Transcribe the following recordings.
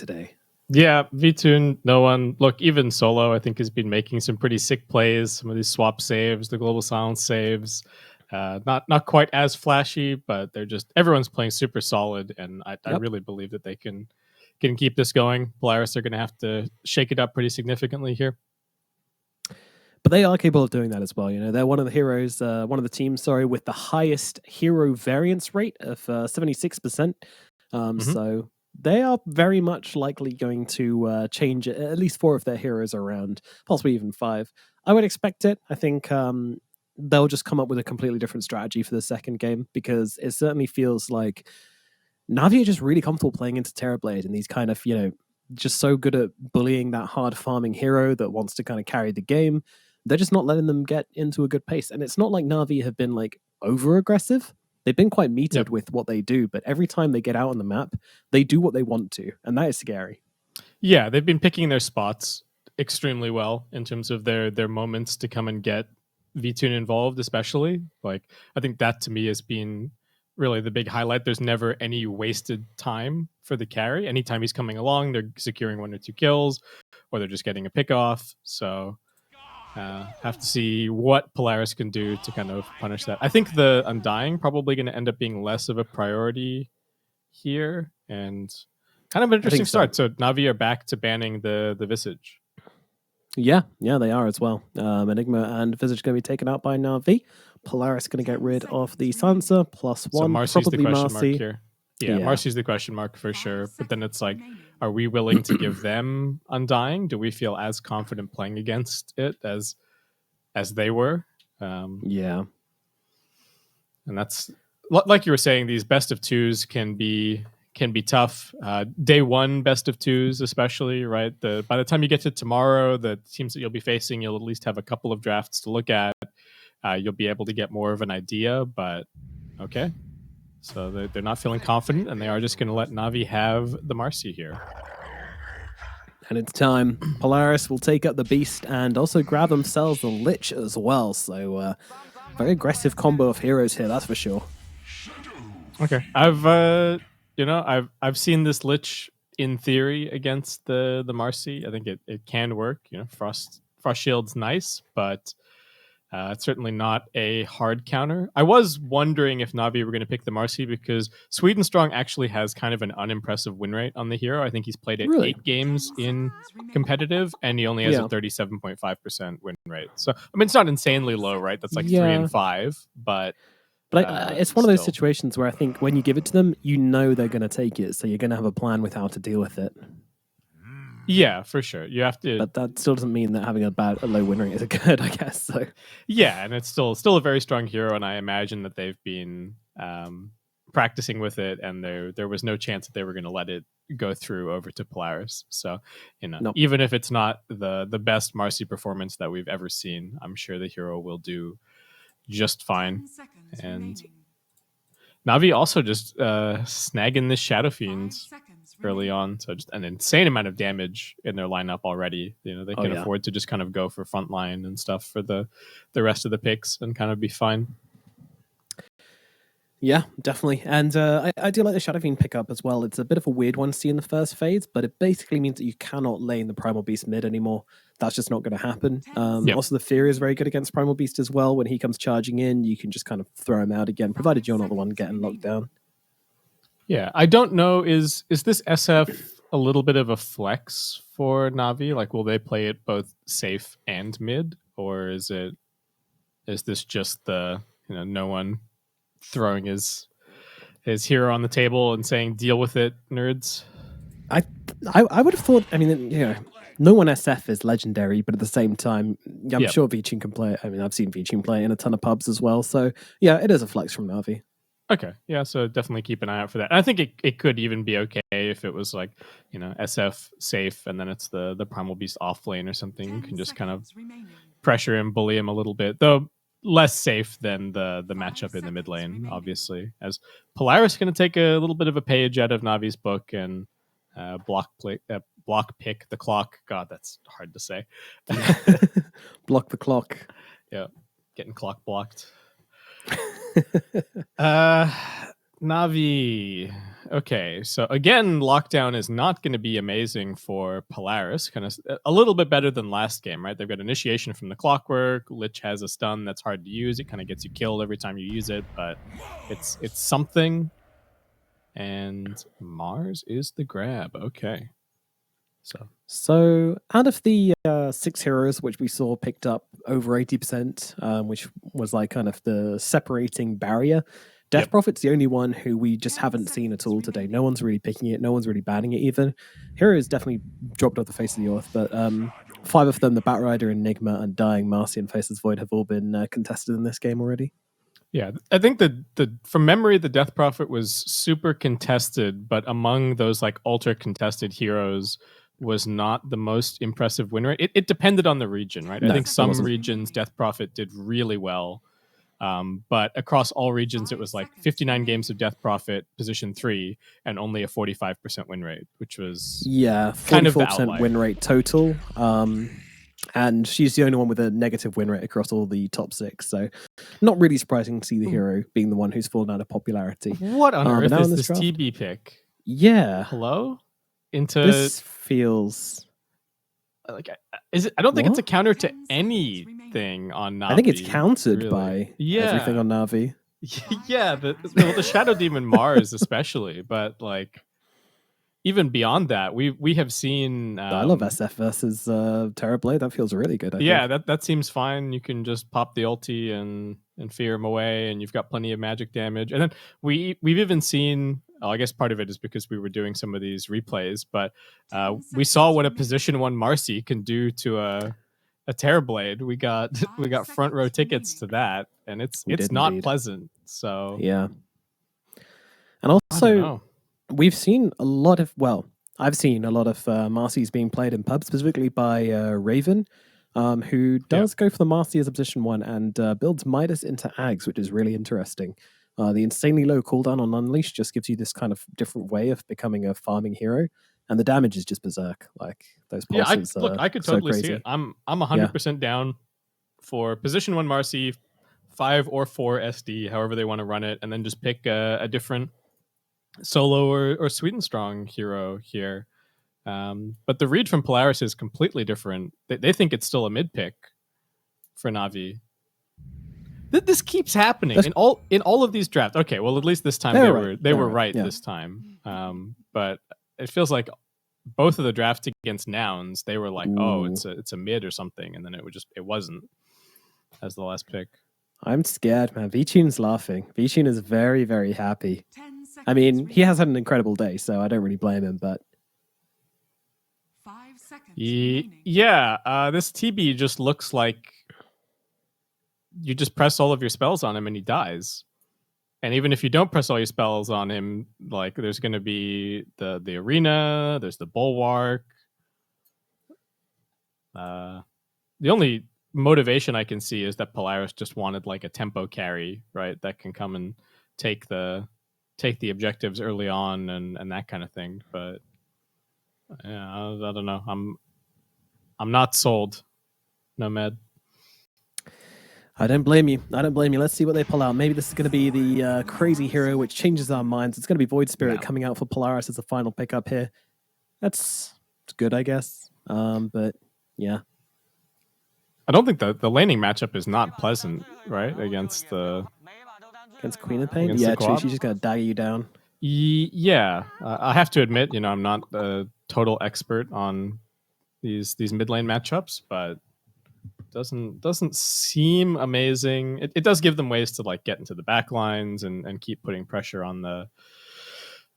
today. Yeah, V2, no one. Look, even solo, I think, has been making some pretty sick plays. Some of these swap saves, the global silence saves. Not quite as flashy, but they're just everyone's playing super solid, and I really believe that they can keep this going. Polaris are going to have to shake it up pretty significantly here. But they are capable of doing that as well. You know, they're one of the heroes, one of the teams, with the highest hero variance rate of 76%. So they are very much likely going to change at least 4 of their heroes around, possibly even 5. I would expect it. I think they'll just come up with a completely different strategy for the second game, because it certainly feels like Na'Vi are just really comfortable playing into Terrorblade, and these kind of, just so good at bullying that hard farming hero that wants to kind of carry the game. They're just not letting them get into a good pace. And it's not like Na'Vi have been like over aggressive. They've been quite metered with what they do, but every time they get out on the map, they do what they want to, and that is scary. Yeah, they've been picking their spots extremely well in terms of their moments to come and get V2 involved, especially. Like, I think that to me has been really the big highlight. There's never any wasted time for the carry. Anytime he's coming along, they're securing 1 or 2 kills, or they're just getting a pick off. So have to see what Polaris can do to kind of punish that. I think the Undying probably going to end up being less of a priority here, and kind of an interesting start. So Na'Vi are back to banning the Visage. Yeah, they are as well. Enigma and Visage going to be taken out by Na'Vi. Polaris going to get rid of the Sansa, +1. So Marcy's probably the question Marcy. mark here. Yeah, Marcy's the question mark for sure. But then it's like, are we willing to give them Undying? Do we feel as confident playing against it as they were? Yeah. And that's, like you were saying, these best of 2s can be tough. Day 1 best of 2s especially, right? By the time you get to tomorrow, the teams that you'll be facing, you'll at least have a couple of drafts to look at. You'll be able to get more of an idea, but okay. So they're not feeling confident, and they are just going to let Na'Vi have the Marcy here. And it's time. Polaris will take up the Beast and also grab themselves the Lich as well. So very aggressive combo of heroes here, that's for sure. Okay, I've seen this Lich in theory against the Marcy. I think it can work. Frost Shield's nice, but it's certainly not a hard counter. I was wondering if Na'Vi were going to pick the Marcy, because Sweden Strong actually has kind of an unimpressive win rate on the hero. I think he's played it 8 games in competitive, and he only has a 37.5% win rate. So, I mean, it's not insanely low, right? That's like 3 and 5, but it's one of those situations where I think when you give it to them, they're going to take it, so you're going to have a plan with how to deal with it. Yeah, for sure. You have to, but that still doesn't mean that having a low win rate is good, I guess. So yeah, and it's still a very strong hero, and I imagine that they've been practicing with it, and there was no chance that they were going to let it go through over to Polaris. So even if it's not the best Marcy performance that we've ever seen, I'm sure the hero will do just fine. And Na'Vi also just snagging this Shadow Fiend early on, so just an insane amount of damage in their lineup already. They can afford to just kind of go for frontline and stuff for the rest of the picks and kind of be fine. Yeah, definitely. And I do like the Shadow Fiend pickup as well. It's a bit of a weird one to see in the first phase, but it basically means that you cannot lay in the Primal Beast mid anymore. That's just not going to happen. Also, the Fury is very good against Primal Beast as well. When he comes charging in, you can just kind of throw him out again, provided you're not the one getting locked down. Yeah, I don't know. Is this SF a little bit of a flex for Na'Vi? Like, will they play it both safe and mid, or is this just the no one throwing his hero on the table and saying deal with it, nerds? I would have thought. I mean, no one SF is legendary, but at the same time, I'm sure Vici can play it. I mean, I've seen Vici play it in a ton of pubs as well. So yeah, it is a flex from Na'Vi. Okay, yeah, so definitely keep an eye out for that. And I think it could even be okay if it was like, SF safe, and then it's the Primal Beast off lane or something. You can just kind of pressure him, bully him a little bit, though less safe than the matchup in the mid lane, obviously. As Polaris is going to take a little bit of a page out of Navi's book and block pick the clock. God, that's hard to say. Block the clock. Yeah, getting clock blocked. Na'Vi. Okay, so again, lockdown is not going to be amazing for Polaris. Kind of a little bit better than last game, right? They've got initiation from the clockwork. Lich has a stun that's hard to use. It kind of gets you killed every time you use it, but it's something. And Mars is the grab. Okay. So out of the 6 heroes which we saw picked up over 80%, which was like kind of the separating barrier, Death Prophet's the only one who we just haven't seen at all today. No one's really picking it. No one's really banning it either. Heroes definitely dropped off the face of the earth, but 5 of them, the Batrider, Enigma, and Dying Marcy and Faceless Void, have all been contested in this game already. Yeah, I think the from memory, the Death Prophet was super contested, but among those like ultra contested heroes was not the most impressive win rate. It depended on the region, right? No, I think some regions Death Prophet did really well. But across all regions, it was like 59 games of Death Prophet, position 3, and only a 45% win rate, which was kind of the outlier. Win rate total. And she's the only one with a negative win rate across all the top 6. So not really surprising to see the hero being the one who's fallen out of popularity. What on earth is this TB pick? Yeah. Hello? This feels... like, is it? I don't think it's a counter to anything on Na'Vi. I think it's countered by everything on Na'Vi. Yeah, the Shadow Demon Mars especially, but like even beyond that, we have seen. I love SF versus Terrorblade. That feels really good. I think. That seems fine. You can just pop the ulti and fear him away, and you've got plenty of magic damage. And then we've even seen. Oh, I guess part of it is because we were doing some of these replays, but we saw what a position 1 Marcy can do to a Terrorblade. We got front row tickets to that, and it's not pleasant. So yeah, and also we've seen a lot of I've seen a lot of Marcys being played in pubs, specifically by Raven, who does go for the Marcy as a position 1 and builds Midas into Ags, which is really interesting. The insanely low cooldown on Unleash just gives you this kind of different way of becoming a farming hero, and the damage is just berserk. Like those pulses. Yeah, I could totally see it. I'm 100% down for position 1 Marcy, 5 or 4 SD, however they want to run it, and then just pick a different solo or Sweden Strong hero here. But the read from Polaris is completely different. They think it's still a mid pick for Na'Vi. This keeps happening in all of these drafts. Okay, well at least this time they were right this time. But it feels like both of the drafts against nouns, they were like, oh, it's a mid or something, and then it wasn't as the last pick. I'm scared, man. Vichune's laughing. Vichune is very, very happy. I mean, he has had an incredible day, so I don't really blame him, but 5 seconds. This TB just looks like you just press all of your spells on him and he dies. And even if you don't press all your spells on him, like there's going to be the arena, there's the bulwark. The only motivation I can see is that Polaris just wanted like a tempo carry, right? That can come and take the objectives early on and that kind of thing. But yeah, I don't know. I'm not sold, Nomad. I don't blame you. Let's see what they pull out. Maybe this is going to be the crazy hero which changes our minds. It's going to be Void Spirit coming out for Polaris as a final pickup here. It's good, I guess. But yeah. I don't think the laning matchup is not pleasant, right? Against Queen of Pain? Yeah, true. She's just going to dagger you down. Yeah. I have to admit, I'm not a total expert on these mid lane matchups, but doesn't seem amazing. It does give them ways to like get into the back lines and keep putting pressure on the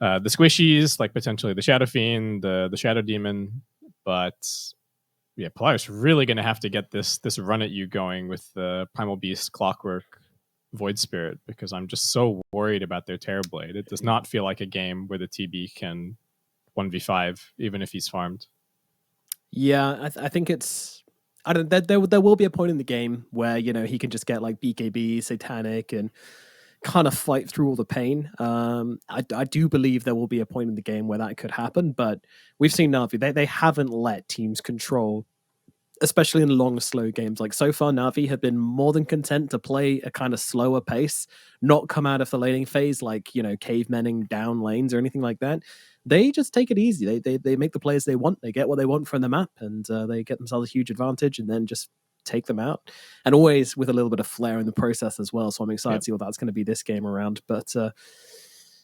squishies, like potentially the Shadow Fiend, the Shadow Demon. But yeah, Polaris really going to have to get this run at you going with the Primal Beast, Clockwork, Void Spirit, because I'm just so worried about their Terrorblade. It does not feel like a game where the TB can 1v5 even if he's farmed. Yeah, I think it's. I don't. There will be a point in the game where he can just get like BKB, Satanic, and kind of fight through all the pain. I do believe there will be a point in the game where that could happen, but we've seen Na'Vi. They haven't let teams control especially in long, slow games. Like so far, Na'Vi have been more than content to play a kind of slower pace, not come out of the laning phase like, you know, cavemenning down lanes or anything like that. They just take it easy. They make the players they want. They get what they want from the map, and they get themselves a huge advantage, and then just take them out. And always with a little bit of flair in the process as well. So I'm excited to see what that's going to be this game around. But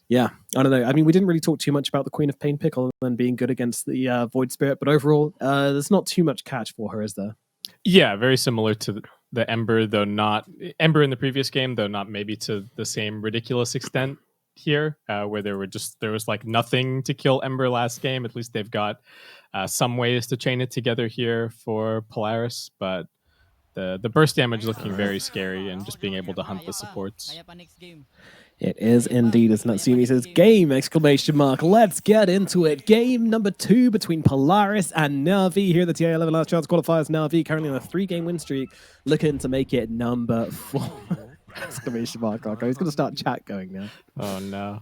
yeah, I don't know. I mean, we didn't really talk too much about the Queen of Pain pick other than being good against the Void Spirit. But overall, there's not too much catch for her, is there? Yeah, very similar to the Ember, though not Ember in the previous game, though not maybe to the same ridiculous extent here, where there was like nothing to kill Ember last game. At least they've got some ways to chain it together here for Polaris, but the burst damage looking very scary, and just being able to hunt the supports. It is indeed, as Natsumi says, game! Exclamation mark. Let's get into it. Game number 2 between Polaris and Na'Vi here at the TA11 Last Chance Qualifiers. Na'Vi currently on a 3-game win streak, looking to make it number 4. Exclamation mark. Okay, he's going to start chat going now. Oh no.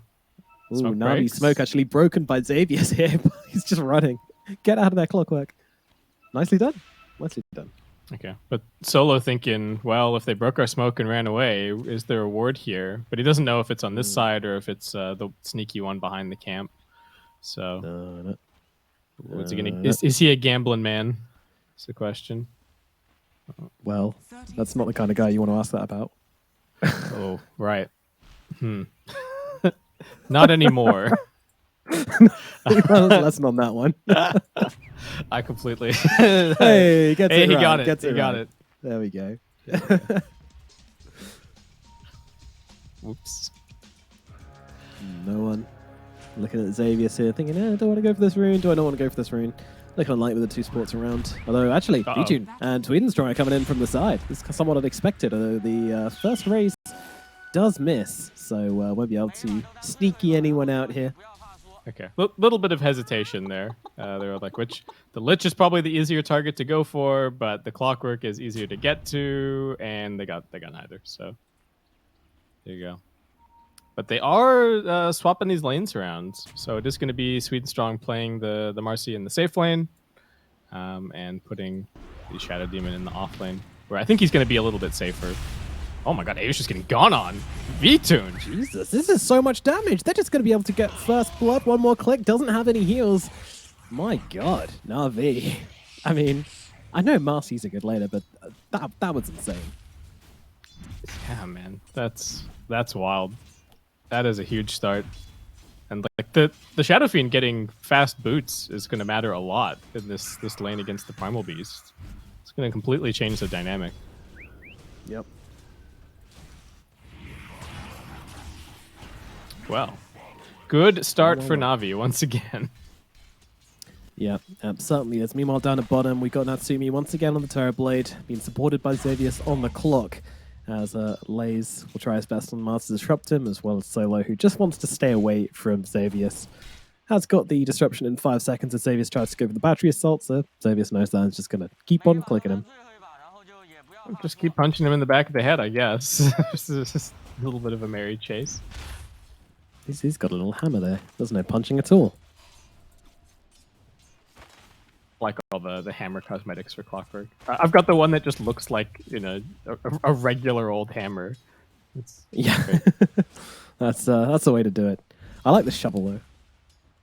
Ooh, Na'Vi smoke actually broken by Xavier's here, but he's just running. Get out of there, Clockwork. Nicely done. Nicely done. Okay, but Solo thinking, well, if they broke our smoke and ran away, is there a ward here? But he doesn't know if it's on this side or if it's the sneaky one behind the camp. So, what's he gonna? Is he a gambling man? That's the question. Well, that's not the kind of guy you want to ask that about. Oh, right. Not anymore. Lesson on that one. I completely. Hey, gets it he right. got it. Gets He got it. There we go. Whoops. No one. Looking at Xavier here, thinking, do I want to go for this rune? Do I not want to go for this rune? Looking light with the 2 sports around. Although, actually, Vitune and Swedenstrong are coming in from the side. It's somewhat unexpected, although the first raise does miss, so won't be able to sneaky anyone out here. Okay, little bit of hesitation there. They were like, the Lich is probably the easier target to go for, but the Clockwork is easier to get to, and they got neither. So there you go. But they are swapping these lanes around, so it is going to be Swedenstrong playing the Marcy in the safe lane, and putting the Shadow Demon in the off lane, where I think he's going to be a little bit safer. Oh my god, Avi's just getting gone on. V-Tune. Jesus, this is so much damage. They're just going to be able to get first blood. One more click. Doesn't have any heals. My god, Na'Vi. I mean, I know Marcy's a good laner, but that was insane. Yeah, man. That's wild. That is a huge start. And like the Shadow Fiend getting fast boots is going to matter a lot in this lane against the Primal Beast. It's going to completely change the dynamic. Yep. Well, good start for Na'Vi once again. Yeah, certainly is. Meanwhile, down at bottom, we got Natsumi once again on the Terrorblade, being supported by Xavius on the clock, as Lays will try his best on Mars to disrupt him, as well as Solo, who just wants to stay away from Xavius. Has got the disruption in 5 seconds as Xavius tries to go for the battery assault, so Xavius knows that and is just going to keep on clicking him. Just keep punching him in the back of the head, I guess. Just a little bit of a merry chase. He's got a little hammer there. There's no punching at all. Like all the hammer cosmetics for Clockwork. I've got the one that just looks like, you know, a regular old hammer. Yeah, that's the way to do it. I like the shovel though.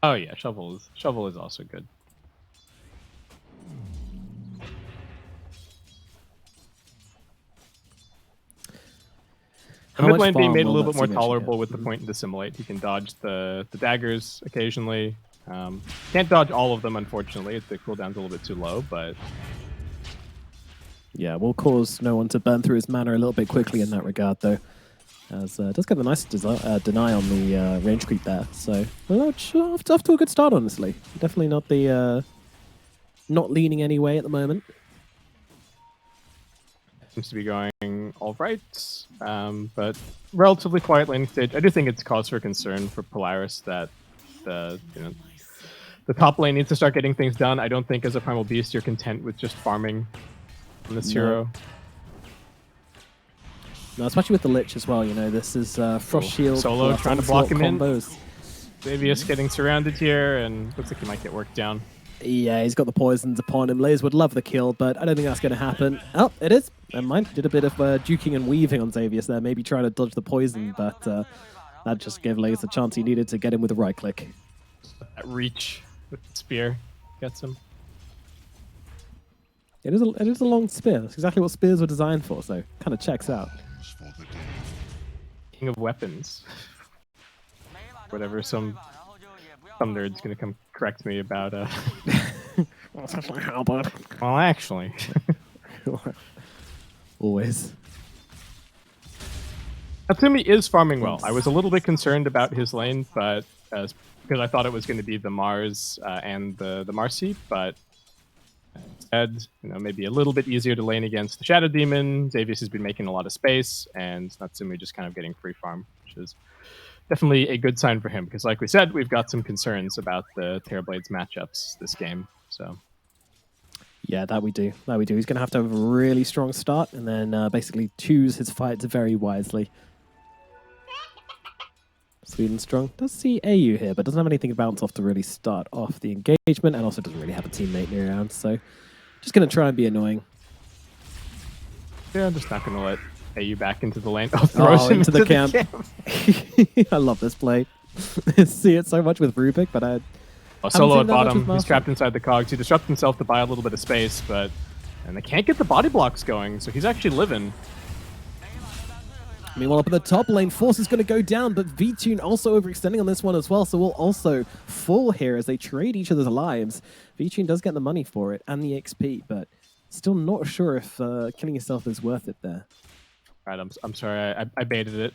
Oh yeah, shovel is also good. The mid lane being made a little bit more tolerable with the point and dissimulate. He can dodge the daggers occasionally. Can't dodge all of them, unfortunately. The cooldown's a little bit too low, but... Yeah, will cause no one to burn through his mana a little bit quickly in that regard, though. As does get a nice deny on the range creep there. So, well, off to a good start, honestly. Definitely not the not leaning any way at the moment. Seems to be going all right, but relatively quiet laning stage. I do think it's cause for concern for Polaris that the top lane needs to start getting things done. I don't think as a Primal Beast you're content with just farming on this hero. No, especially with the Lich as well. You know, this is Frost Shield. Solo trying to block him combos. in. Xavius getting surrounded here, and looks like he might get worked down. Yeah, he's got the poisons upon him. Lays would love the kill, but I don't think that's going to happen. Oh, it is. Never mind. Did a bit of duking and weaving on Xavius there, maybe trying to dodge the poison, but that just gave Lays the chance he needed to get him with a right click. That reach with the spear gets him. It is a long spear. That's exactly what spears were designed for, so kind of checks out. King of weapons. Whatever, some nerd's gonna come correct me about well, actually. Always. Natsumi is farming well. I was a little bit concerned about his lane, but because I thought it was going to be the Mars and the Marcy, but instead, maybe a little bit easier to lane against the Shadow Demon. Xavius has been making a lot of space, and Natsumi just kind of getting free farm, which is definitely a good sign for him, because like we said, we've got some concerns about the Terrorblades matchups this game. So yeah, that we do. He's going to have a really strong start, and then basically choose his fights very wisely. Sweden Strong does see AU here, but doesn't have anything to bounce off to really start off the engagement, and also doesn't really have a teammate near around, so just going to try and be annoying. Yeah, I'm just not going to let AU back into the lane. Oh, throws him into the camp. I love this play. See it so much with Rubik, but Solo at bottom. He's trapped inside the cogs. He disrupts himself to buy a little bit of space, and they can't get the body blocks going, so he's actually living. Meanwhile, up at the top lane, Force is going to go down, but VTune also overextending on this one as well, so will also fall here as they trade each other's lives. VTune does get the money for it and the XP, but still not sure if killing yourself is worth it there. All right, I'm sorry, I baited it.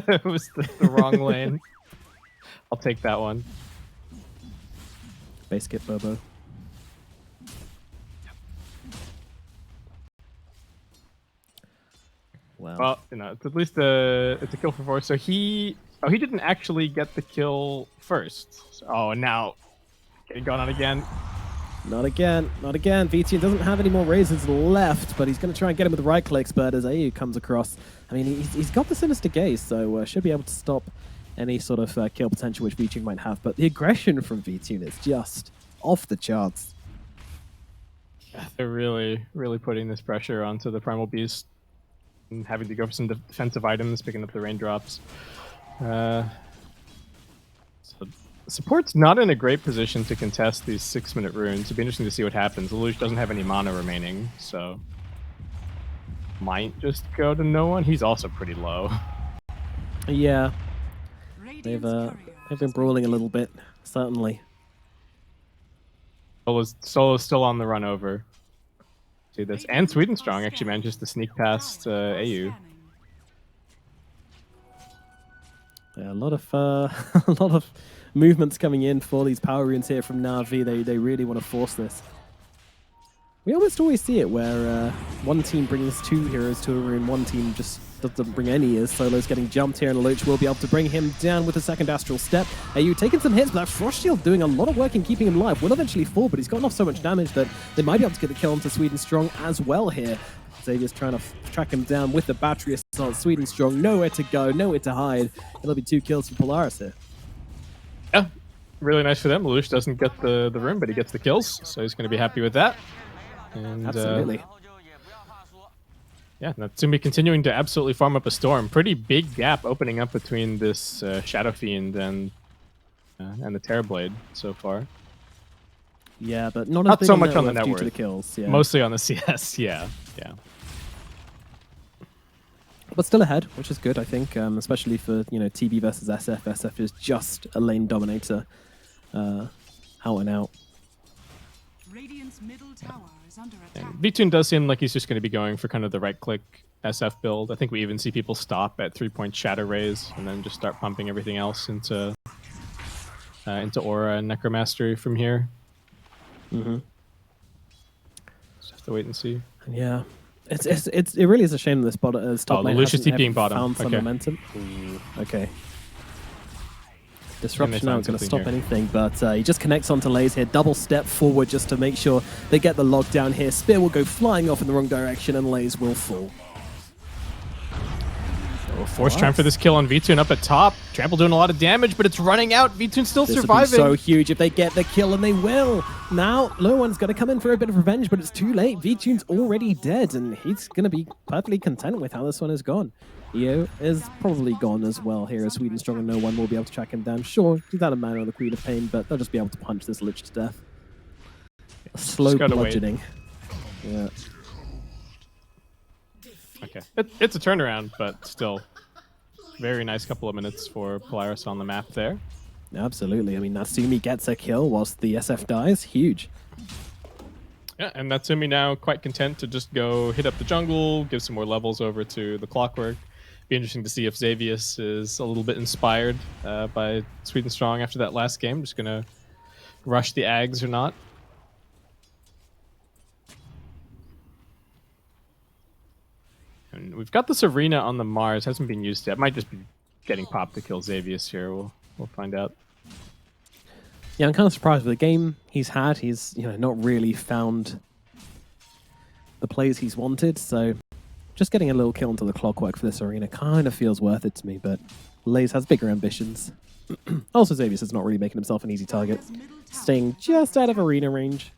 It was the wrong lane. I'll take that one. Base skip, Bobo. Well, it's at least it's a kill for Force. So he didn't actually get the kill first. And now getting gone on again. Not again. VTune doesn't have any more razors left, but he's going to try and get him with the right clicks. But as AU comes across, I mean, he's got the Sinister Gaze, so should be able to stop any sort of kill potential which VTune might have. But the aggression from VTune is just off the charts. Yeah, they're really, really putting this pressure onto the Primal Beast. And having to go for some defensive items, picking up the raindrops. So support's not in a great position to contest these 6-minute runes. It'd be interesting to see what happens. Lelouch doesn't have any mana remaining, so might just go to no one. He's also pretty low. Yeah, they've been brawling a little bit, certainly. Solo's still on the run over. See this, and Sweden Strong actually manages to sneak past AU. Yeah, a lot of movements coming in for these power runes here from Na'Vi. They really want to force this. We almost always see it where one team brings 2 heroes to a rune, one team just doesn't bring any, as Solo's getting jumped here, and Lelouch will be able to bring him down with a second Astral Step. AU taking some hits, but that Frost Shield doing a lot of work in keeping him alive. Will eventually fall, but he's gotten off so much damage that they might be able to get the kill onto Sweden Strong as well here. Xavier's trying to track him down with the battery assault. Sweden Strong, nowhere to go, nowhere to hide. It'll be 2 kills for Polaris here. Yeah, really nice for them. Lelouch doesn't get the rune, but he gets the kills, so he's going to be happy with that. And, absolutely. Yeah, Natsumi continuing to absolutely farm up a storm. Pretty big gap opening up between this Shadow Fiend and the Terrorblade so far. Yeah, but not so much on the network. Due to the kills, yeah. Mostly on the CS, yeah. But still ahead, which is good, I think, especially for TB versus SF. SF is just a lane dominator, out and out. Radiant's middle tower is under attack. VTune does seem like he's just going to be going for kind of the right-click SF build. I think we even see people stop at 3-point Shadow Rays and then just start pumping everything else into Aura and Necromastery from here. Mm-hmm. Just have to wait and see. Yeah, it really is a shame this top lane Lelouch hasn't bottom. found some momentum. Okay. Disruption now is going to stop anything, but he just connects onto Lays here. Double step forward just to make sure they get the lockdown here. Spear will go flying off in the wrong direction, and Lays will fall. Force trying for this kill on V2 up at top. Trample doing a lot of damage, but it's running out. V2 still surviving. So huge if they get the kill, and they will. Now, Low One's going to come in for a bit of revenge, but it's too late. V2's already dead, and he's going to be perfectly content with how this one has gone. EO is probably gone as well here as Sweden Strong, and no one will be able to track him down. Sure, he's out of mana on the Queen of Pain, but they'll just be able to punch this Lich to death. A slow bludgeoning. Yeah. Okay, it's a turnaround, but still, very nice couple of minutes for Polaris on the map there. Absolutely. I mean, Natsumi gets a kill whilst the SF dies. Huge. Yeah, and Natsumi now quite content to just go hit up the jungle, give some more levels over to the Clockwork. Be interesting to see if Xavius is a little bit inspired by Sweden Strong after that last game. Just gonna rush the Ags or not. And we've got this arena on the Mars, hasn't been used yet. Might just be getting popped to kill Xavius here. We'll find out. Yeah, I'm kind of surprised with the game he's had. He's not really found the plays he's wanted. So just getting a little kill into the Clockwork for this arena kind of feels worth it to me. But Lays has bigger ambitions. Also, Xavius is not really making himself an easy target, staying just out of arena range.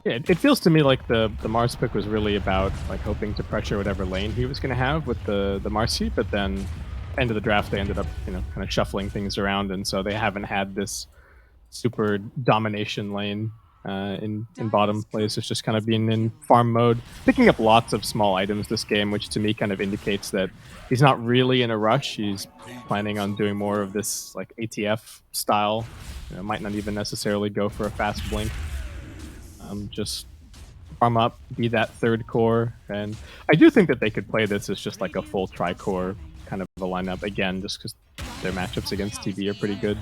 Yeah, it feels to me like the Mars pick was really about hoping to pressure whatever lane he was going to have with the Marcy, but then end of the draft they ended up kind of shuffling things around, and so they haven't had this super domination lane in bottom place. It's just kind of being in farm mode, picking up lots of small items this game, which to me kind of indicates that he's not really in a rush. He's planning on doing more of this ATF style. Might not even necessarily go for a fast blink. Just farm up, be that third core, and I do think that they could play this as just like a full tri-core kind of a lineup again, just because their matchups against TB are pretty good.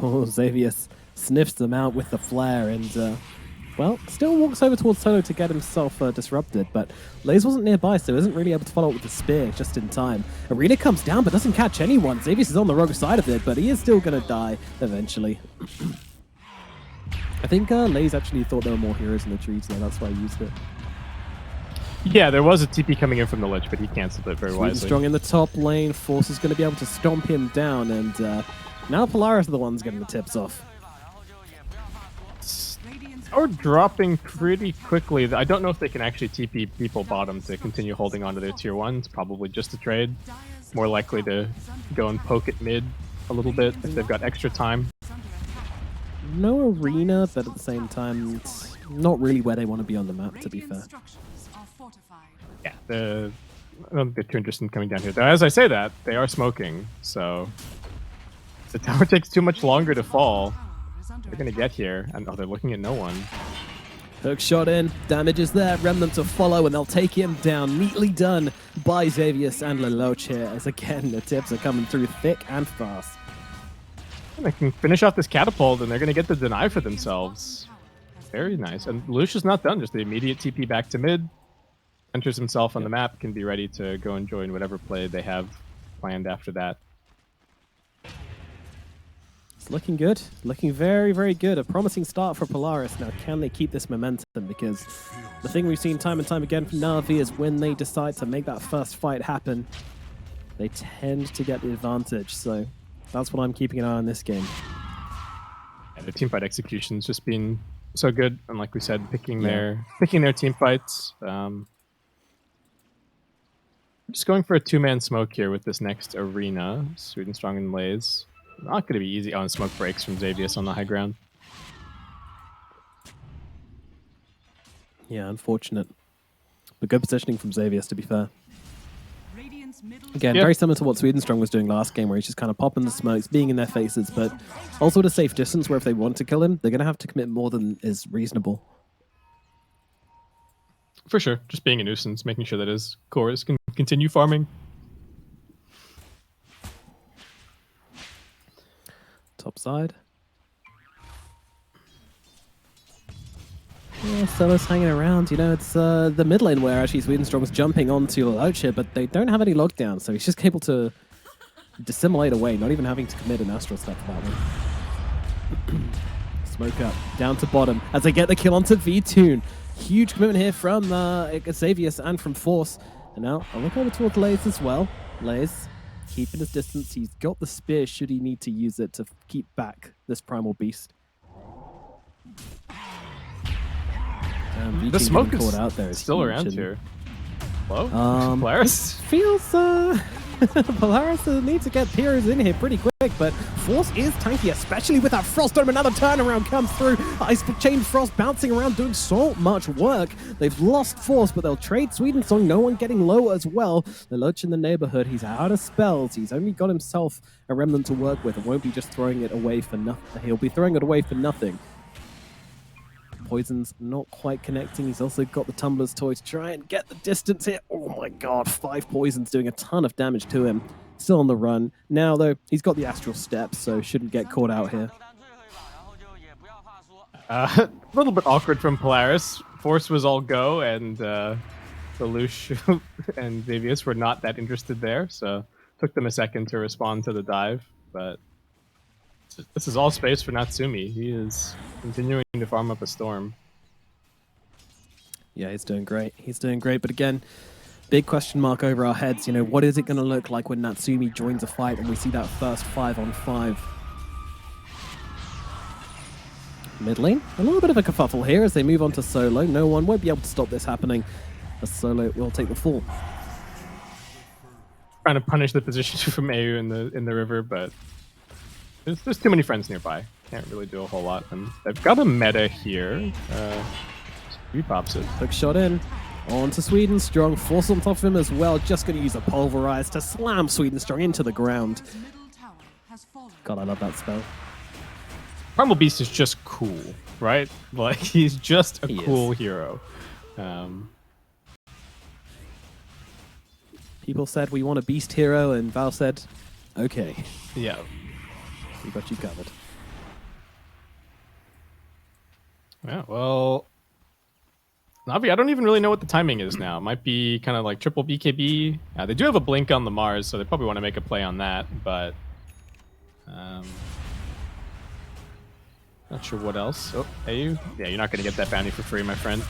Oh, Xavius sniffs them out with the flare and, well, still walks over towards Solo to get himself disrupted, but Lays wasn't nearby, so isn't really able to follow up with the spear just in time. Arena comes down, but doesn't catch anyone. Xavius is on the wrong side of it, but he is still going to die eventually. I think Lays actually thought there were more heroes in the trees, so that's why he used it. Yeah, there was a TP coming in from the Lich, but he cancelled it very wisely. Strong in the top lane. Force is going to be able to stomp him down, and now Polaris are the ones getting the tips off. Or dropping pretty quickly. I don't know if they can actually TP people bottom to continue holding on to their tier 1s. Probably just a trade. More likely to go and poke at mid a little bit if they've got extra time. No arena, but at the same time, it's not really where they want to be on the map, to be fair. Yeah, I don't think they're too interested in coming down here. Though, as I say that, they are smoking, so if the tower takes too much longer to fall, they're going to get here, and they're looking at no one. Hook shot in, damage is there, Remnant to follow, and they'll take him down. Neatly done by Xavius and Lelouch here, as again, the tips are coming through thick and fast. They can finish off this catapult, and they're going to get the deny for themselves. Very nice. And Lucia's not done, just the immediate TP back to mid. Enters himself on the map, can be ready to go and join whatever play they have planned after that. It's looking good. Looking very, very good. A promising start for Polaris. Now, can they keep this momentum? Because the thing we've seen time and time again from Na'Vi is when they decide to make that first fight happen, they tend to get the advantage. So that's what I'm keeping an eye on this game. And the teamfight execution's just been so good, and like we said, picking their team fights. Just going for a two-man smoke here with this next arena. Sweden Strong and Lays. Not going to be easy on smoke breaks from Xavius on the high ground. Yeah, unfortunate. But good positioning from Xavius, to be fair. Again, very similar to what Sweden Strong was doing last game, where he's just kind of popping the smokes, being in their faces, but also at a safe distance where if they want to kill him, they're going to have to commit more than is reasonable. For sure. Just being a nuisance, making sure that his cores can continue farming. Top side. Yeah, Solo's hanging around. You know, it's the mid lane where actually Sweden Strong's jumping onto Lelouch here, but they don't have any lockdown, so he's just able to dissimulate away, not even having to commit an Astral Step for that one. Smoke up, down to bottom, as they get the kill onto V-Tune. Huge commitment here from Xavius and from Force. And now I'll look over towards Lays as well. Lays keeping his distance. He's got the spear should he need to use it to keep back this primal beast. The smoke is caught out there still around here. Hello? Polaris? Feels Polaris needs to get Heroes in here pretty quick, but Force is tanky, especially with that Frost Dome. Another turnaround comes through. Ice Chain Frost bouncing around, doing so much work. They've lost Force, but they'll trade Sweden Song. No one getting low as well. The Loach in the neighborhood, he's out of spells. He's only got himself a Remnant to work with and won't be just throwing it away for nothing. He'll be throwing it away for nothing. Poison's not quite connecting. He's also got the Tumbler's Toy to try and get the distance here. Oh my god, 5 poisons doing a ton of damage to him. Still on the run. Now, though, he's got the Astral Steps, so shouldn't get caught out here. A little bit awkward from Polaris. Force was all go, and the Lelouch and Xavius were not that interested there, so took them a second to respond to the dive, but this is all space for Natsumi. He is continuing to farm up a storm. Yeah, he's doing great. He's doing great, but again, big question mark over our heads. You know, what is it going to look like when Natsumi joins a fight and we see that first 5-on-5? Mid lane, a little bit of a kerfuffle here as they move on to solo. No one won't be able to stop this happening as solo will take the fall. Trying to punish the position from AU in the river, but there's too many friends nearby. Can't really do a whole lot. And they've got a meta here. Repops it. Quick shot in. On to Sweden Strong. Force on top of him as well. Just going to use a Pulverize to slam Sweden Strong into the ground. God, I love that spell. Primal Beast is just cool, right? Like, he's just a cool hero. People said we want a beast hero, and Val said, okay. Yeah. We got you covered. Yeah, well, Navi, I don't even really know what the timing is now. It might be kind of like triple BKB. They do have a blink on the Mars, so they probably want to make a play on that, but not sure what else. Oh, AU? Yeah, you're not going to get that bounty for free, my friend.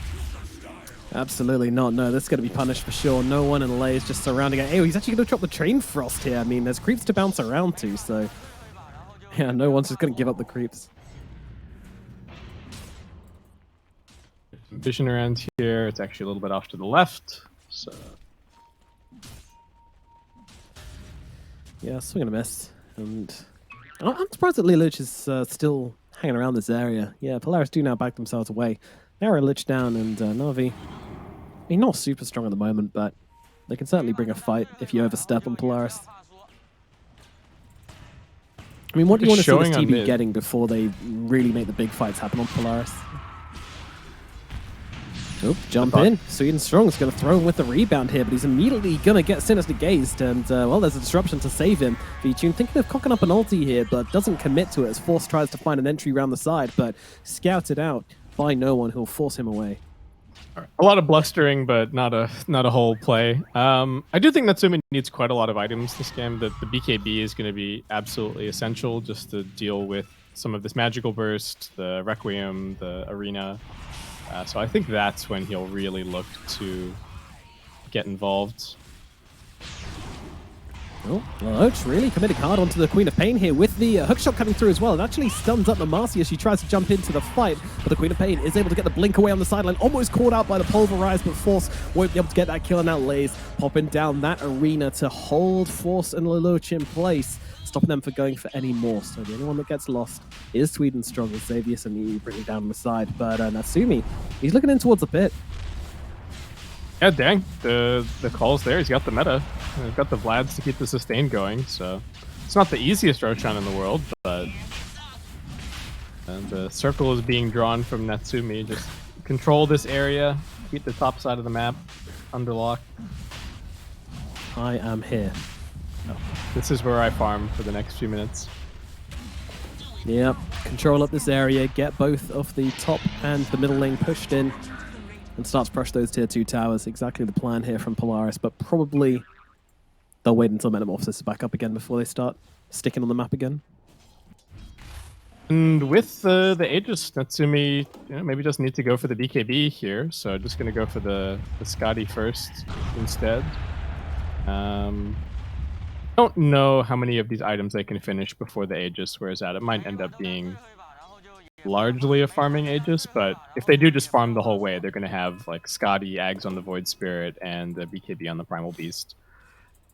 Absolutely not. No, this is going to be punished for sure. No one in Lay is just surrounding it. He's actually going to drop the Train Frost here. I mean, there's creeps to bounce around to, so yeah, no one's just going to give up the creeps. Vision around here. It's actually a little bit off to the left. So yeah, swing and a miss. And I'm surprised that Lelouch is still hanging around this area. Yeah, Polaris do now back themselves away. Narrow Lich down, and Na'Vi, I mean, not super strong at the moment, but they can certainly bring a fight if you overstep on Polaris. I mean, what do you want to see this TB getting before they really make the big fights happen on Polaris? Oh, jump in. Sweden Strong is going to throw him with the rebound here, but he's immediately going to get Sinister Gazed, and, well, there's a disruption to save him. Vici thinking of cocking up an ulti here, but doesn't commit to it as Force tries to find an entry around the side, but scouted out by no one who'll force him away. A lot of blustering, but not a whole play. I do think Natsumi needs quite a lot of items this game. The BKB is going to be absolutely essential just to deal with some of this magical burst, the Requiem, the arena. So I think that's when he'll really look to get involved. Oh, Lelouch really committing hard onto the Queen of Pain here with the hookshot coming through as well. It actually stuns up Marcy as she tries to jump into the fight, but the Queen of Pain is able to get the blink away on the sideline, almost caught out by the Pulverize, but Force won't be able to get that kill, and now Lays popping down that arena to hold Force and Lelouch in place, stopping them from going for any more. So the only one that gets lost is Sweden Strong with Xavius and he bringing down on the side, but Natsumi, he's looking in towards the pit. Yeah, dang. The call's there. He's got the meta. He's got the Vlads to keep the sustain going, so it's not the easiest Roshan in the world, but the circle is being drawn from Natsumi. Just control this area, keep the top side of the map under lock. I am here. Oh, this is where I farm for the next few minutes. Yep, control up this area, get both of the top and the middle lane pushed in, and start to push those tier 2 towers. Exactly the plan here from Polaris, but probably they'll wait until Metamorphosis is back up again before they start sticking on the map again. And with the Aegis, Natsumi maybe doesn't need to go for the BKB here, so just going to go for the Scotty first instead. Don't know how many of these items they can finish before the Aegis wears out. It might end up being largely a farming Aegis, but if they do just farm the whole way, they're going to have like Scotty, Ags on the Void Spirit, and the BKB on the Primal Beast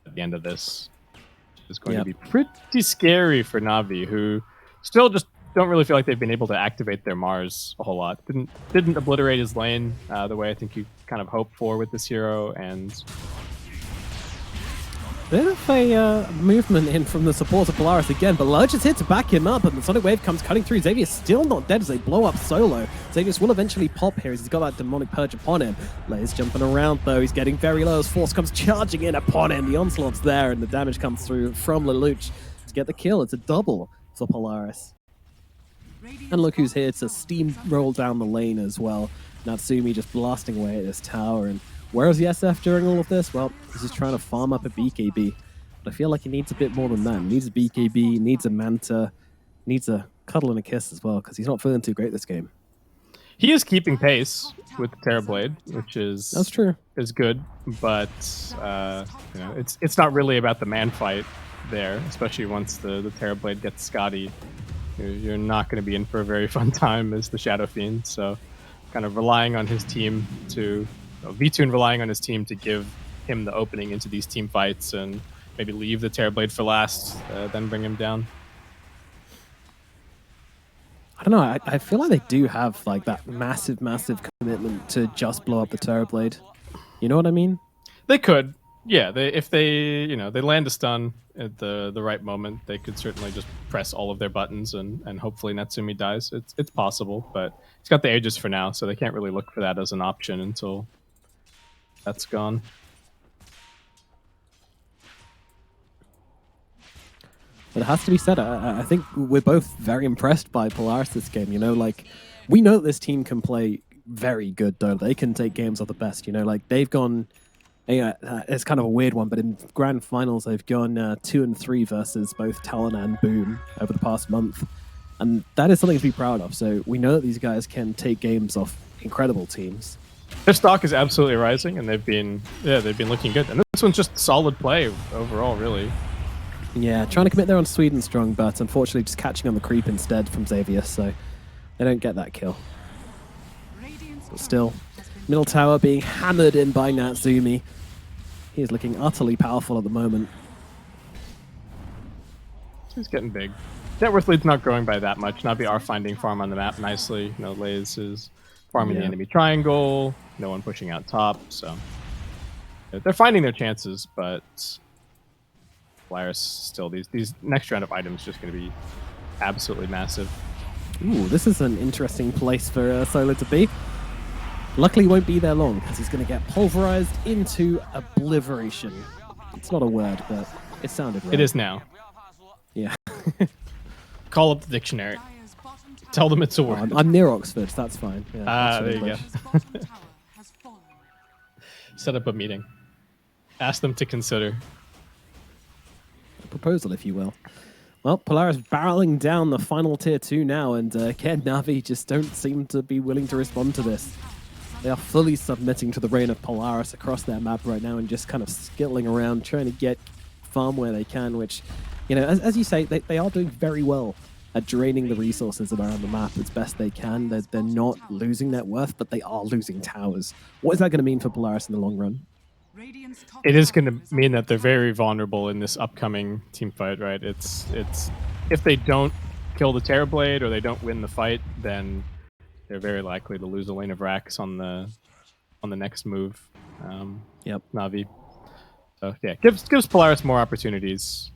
at the end of this. Which is going to be pretty scary for Na'Vi, who still just don't really feel like they've been able to activate their Mars a whole lot. Didn't obliterate his lane the way I think you kind of hope for with this hero, and bit of a movement in from the support of Polaris again, but Lurch is here to back him up, and the Sonic Wave comes cutting through. Xavier's still not dead as they blow up Solo. Xavier will eventually pop here as he's got that Demonic Purge upon him. Lay's jumping around though, he's getting very low as Force comes charging in upon him. The onslaught's there, and the damage comes through from Lelouch to get the kill. It's a double for Polaris. And look who's here to steamroll down the lane as well. Natsumi just blasting away at this tower, and where is the SF during all of this? Well, he's just trying to farm up a BKB. But I feel like he needs a bit more than that. He needs a BKB, needs a Manta, needs a cuddle and a kiss as well, because he's not feeling too great this game. He is keeping pace with the Terrorblade, which is that's true. Is good, but it's not really about the man fight there, especially once the Terrorblade gets Scotty. You're not going to be in for a very fun time as the Shadow Fiend, so kind of relying on his team to Vtune relying on his team to give him the opening into these team fights and maybe leave the Terrorblade for last, then bring him down. I don't know, I feel like they do have like that massive commitment to just blow up the Terrorblade. You know what I mean? They could. Yeah, if they land a stun at the right moment, they could certainly just press all of their buttons and hopefully Natsumi dies. It's possible, but he's got the Aegis for now, so they can't really look for that as an option until that's gone. But it has to be said, I think we're both very impressed by Polaris this game. Like, we know that this team can play very good, though. They can take games of the best, like they've gone, it's kind of a weird one, but in grand finals, they've gone 2-3 versus both Talon and Boom over the past month. And that is something to be proud of. So we know that these guys can take games off incredible teams. Their stock is absolutely rising, and they've been looking good. And this one's just solid play overall, really. Yeah, trying to commit there on Sweden strong, but unfortunately just catching on the creep instead from Xavier, so they don't get that kill. But still, middle tower being hammered in by Natsumi. He is looking utterly powerful at the moment. He's getting big. Net worth lead's not growing by that much. Na'Vi are finding farm on the map nicely. Lays is farming the enemy triangle. No one pushing out top, so they're finding their chances, but Polaris still, these next round of items just going to be absolutely massive. Ooh, this is an interesting place for Solo to be. Luckily, he won't be there long because he's going to get pulverized into obliteration. It's not a word, but it sounded right. It is now. Yeah. Call up the dictionary. Tell them it's a word. I'm near Oxford, so that's fine. Yeah, there you go. Set up a meeting. Ask them to consider. Proposal, if you will. Well, Polaris barreling down the final tier 2 now, and again, Na'Vi just don't seem to be willing to respond to this. They are fully submitting to the reign of Polaris across their map right now and just kind of skittling around, trying to get farm where they can, which, as you say, they are doing very well at draining the resources around the map as best they can. They're not losing net worth, but they are losing towers. What is that going to mean for Polaris in the long run? It is going to mean that they're very vulnerable in this upcoming team fight, right? It's if they don't kill the Terrorblade or they don't win the fight, then they're very likely to lose a lane of racks on the next move. Na'Vi. So yeah, gives Polaris more opportunities,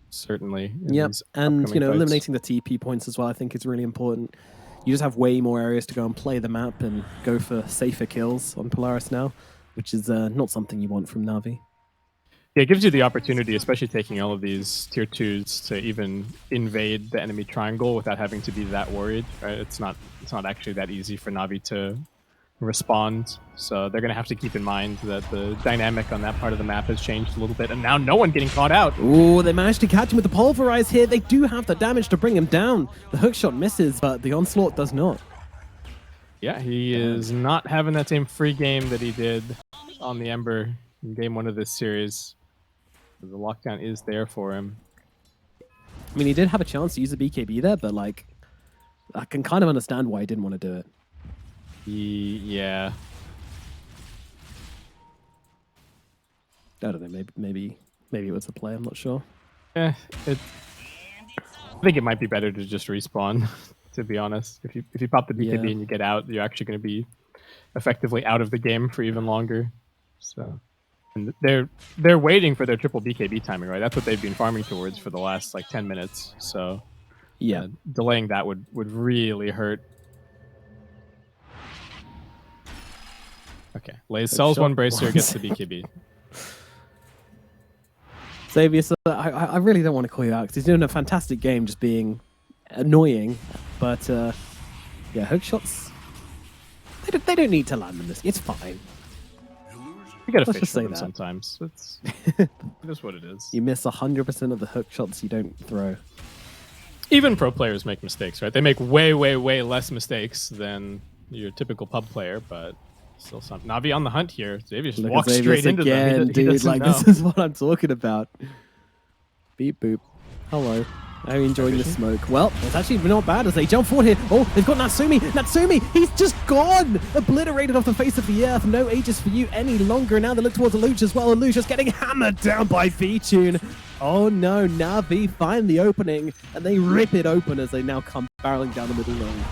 certainly. Yep, and eliminating the TP points as well, I think is really important. You just have way more areas to go and play the map and go for safer kills on Polaris now, which is not something you want from Na'Vi. Yeah, it gives you the opportunity, especially taking all of these tier 2s, to even invade the enemy triangle without having to be that worried. Right? It's not actually that easy for Na'Vi to respond. So they're going to have to keep in mind that the dynamic on that part of the map has changed a little bit, and now no one getting caught out. Ooh, they managed to catch him with the pulverize here. They do have the damage to bring him down. The hookshot misses, but the onslaught does not. Yeah, he is not having that same free game that he did on the Ember in game 1 of this series. The lockdown is there for him. I mean, he did have a chance to use a BKB there, but like, I can kind of understand why he didn't want to do it. Yeah. I don't know. Maybe it was a play. I'm not sure. I think it might be better to just respawn. To be honest, if you pop the BKB and you get out, you're actually going to be effectively out of the game for even longer. So, and they're waiting for their triple BKB timing, right? That's what they've been farming towards for the last like 10 minutes. So, yeah, delaying that would really hurt. Okay, Lays sells one bracer, gets the BKB. Xavier, so I really don't want to call you out because he's doing a fantastic game, just being annoying. But yeah, hook shots, they don't need to land them this. It's fine. You gotta Let's fish just say them that. sometimes. It's just what it is. You miss 100% of the hook shots you don't throw. Even pro players make mistakes, right? They make way less mistakes than your typical pub player, but still some. Navi on the hunt here. Xavier just walks straight into them. He dude, like know. this is what I'm talking about. Beep boop. Hello. Are you enjoying the smoke? Well, it's actually not bad as they jump forward here. Oh, they've got Natsumi. Natsumi, he's just gone! Obliterated off the face of the earth. No Aegis for you any longer. Now they look towards Luch as well. And Luch just getting hammered down by V-Tune. Oh no, Navi find the opening and they rip it open as they now come barreling down the middle lane.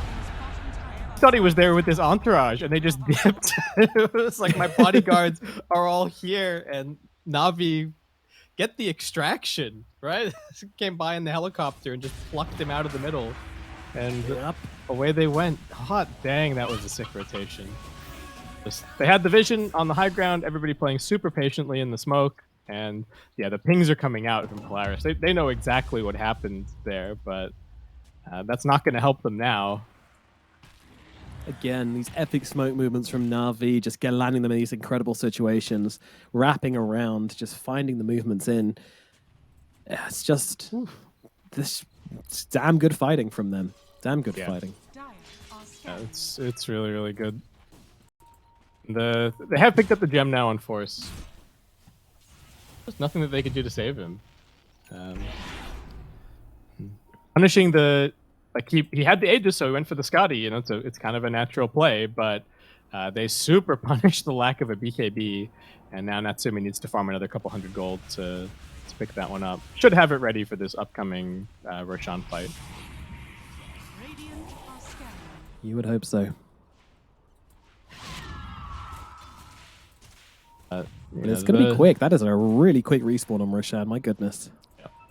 I thought he was there with his entourage and they just dipped. It was like my bodyguards are all here and Navi get the extraction, right? Came by in the helicopter and just plucked him out of the middle. And away they went. Hot dang, that was a sick rotation. They had the vision on the high ground, everybody playing super patiently in the smoke. And yeah, the pings are coming out from Polaris. They know exactly what happened there, but that's not going to help them now. Again, these epic smoke movements from Na'Vi, just landing them in these incredible situations, wrapping around, just finding the movements in. It's just this damn good fighting from them. Damn good fighting. Yeah, it's really good. They have picked up the gem now on Force. There's nothing that they could do to save him. Punishing the... Like he had the Aegis, so he went for the Scotty, you know, so it's kind of a natural play, but they super punished the lack of a BKB, and now Natsumi needs to farm another couple hundred gold to pick that one up. Should have it ready for this upcoming Roshan fight. You would hope so. It's going to be quick. That is a really quick respawn on Roshan, my goodness.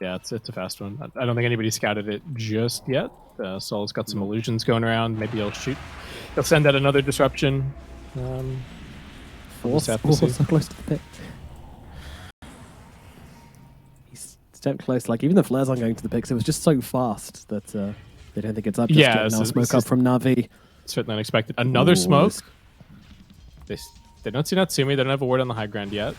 Yeah, it's a fast one. I don't think anybody scouted it just yet. Sol's got some illusions going around. Maybe he'll shoot. He'll send out another disruption. So close to the pit. He's stepped close. Like, even the flares aren't going to the pit, 'cause it was just so fast that they don't think it's up. Just yeah, now smoke up from Na'Vi. Certainly unexpected. Another smoke. They don't see Natsumi. They don't have a word on the high ground yet.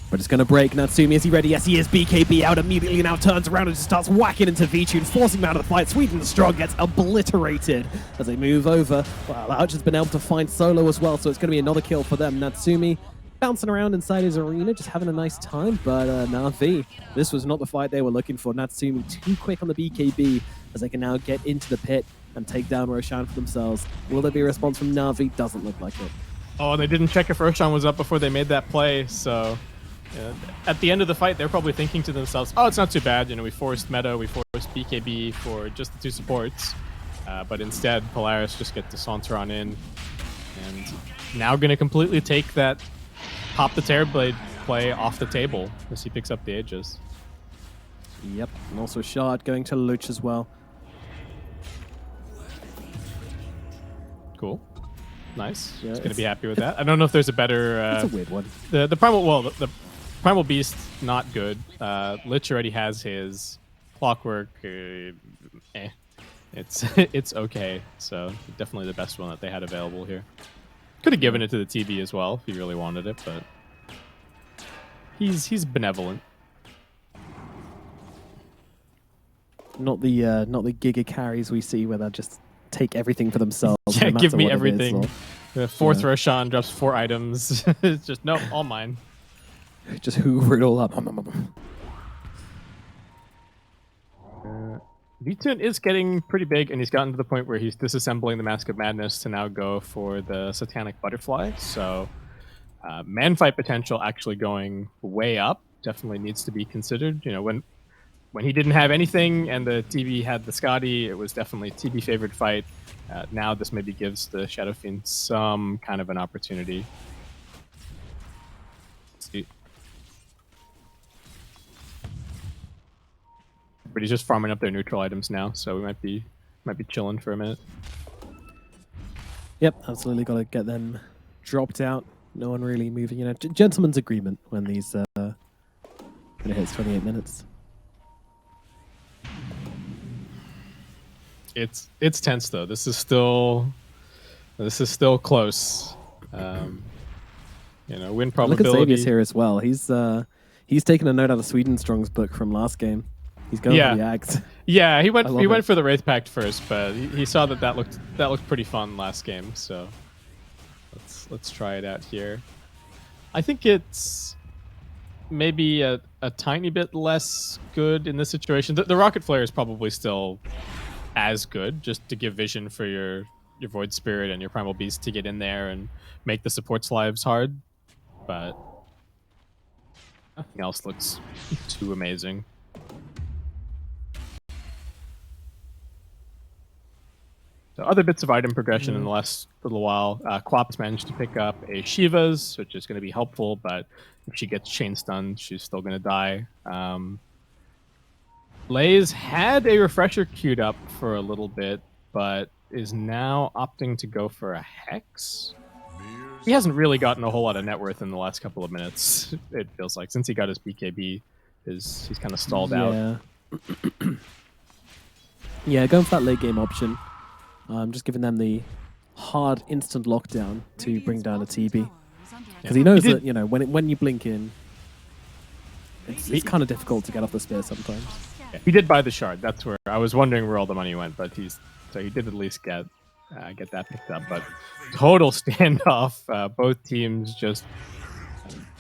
But it's going to break. Natsumi, is he ready? Yes, he is. BKB out immediately, now turns around and just starts whacking into V-Tune, forcing him out of the fight. Sweden the Strong gets obliterated as they move over. Well, Archer's been able to find solo as well, so it's going to be another kill for them. Natsumi bouncing around inside his arena, just having a nice time, but Na'Vi, this was not the fight they were looking for. Natsumi too quick on the BKB as they can now get into the pit and take down Roshan for themselves. Will there be a response from Na'Vi? Doesn't look like it. Oh, and they didn't check if Roshan was up before they made that play, so... at the end of the fight, they're probably thinking to themselves, oh, it's not too bad. You know, we forced meta, we forced BKB for just the two supports. But instead, Polaris just get the Saunteron in. And now going to completely take that pop the Terrorblade play off the table as he picks up the Aegis. Yep, and also Shard going to Luch as well. Cool. Nice. Yeah, He's going to be happy with that. I don't know if there's a better... it's a weird one. The Primal... Well, the Primal Beast, not good. Lich already has his Clockwork. It's it's okay. So definitely the best one that they had available here. Could have given it to the TB as well if he really wanted it, but he's benevolent. Not the giga carries we see where they just take everything for themselves. Yeah, no give me matter what everything. it is, The fourth Roshan drops 4 items. It's just, nope, all mine. Just hoover it all up. V2 is getting pretty big, and he's gotten to the point where he's disassembling the Mask of Madness to now go for the Satanic Butterfly. So man fight potential actually going way up. Definitely needs to be considered. You know, when he didn't have anything and the TB had the Scotty, it was definitely TB favored fight. Now this maybe gives the Shadow Fiend some kind of an opportunity. Let's see. But he's just farming up their neutral items now, so we might be chilling for a minute. Yep, absolutely got to get them dropped out. No one really moving. You know, gentleman's agreement when these when it hits 28 minutes. It's tense though. This is still close. You know, win probability. Look at Xavier's here as well. He's taken a note out of Swedenstrong's book from last game. He's going for the axe. Yeah, he went for the Wraith Pact first, but he saw that looked pretty fun last game. So let's try it out here. I think it's maybe a tiny bit less good in this situation. The Rocket Flare is probably still as good, just to give vision for your Void Spirit and your Primal Beast to get in there and make the support's lives hard. But nothing else looks too amazing. So other bits of item progression in the last little while. Quap's managed to pick up a Shiva's, which is going to be helpful, but if she gets chain stunned, she's still going to die. Lays had a refresher queued up for a little bit, but is now opting to go for a Hex. He hasn't really gotten a whole lot of net worth in the last couple of minutes, it feels like. Since he got his BKB, he's kind of stalled out. Yeah, going for that late game option. Just giving them the hard instant lockdown to bring down a TB. Because he knows that, you know, when you blink in, it's kind of difficult to get off the spear sometimes. Yeah, he did buy the shard. That's where I was wondering where all the money went, but he did at least get that picked up. But total standoff. Both teams just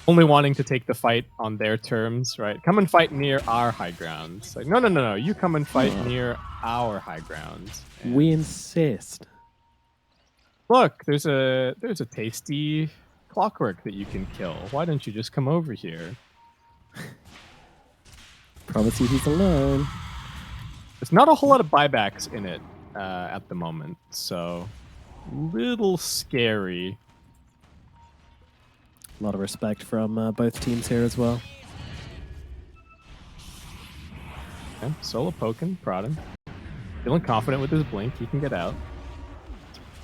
only wanting to take the fight on their terms, right? Come and fight near our high ground. It's like, no. You come and fight near our high ground. And we insist. Look, there's a tasty clockwork that you can kill. Why don't you just come over here? Promise you he's alone. There's not a whole lot of buybacks in it at the moment, so little scary. A lot of respect from both teams here as well. Okay, solo poking, prodding. Feeling confident with his blink, he can get out.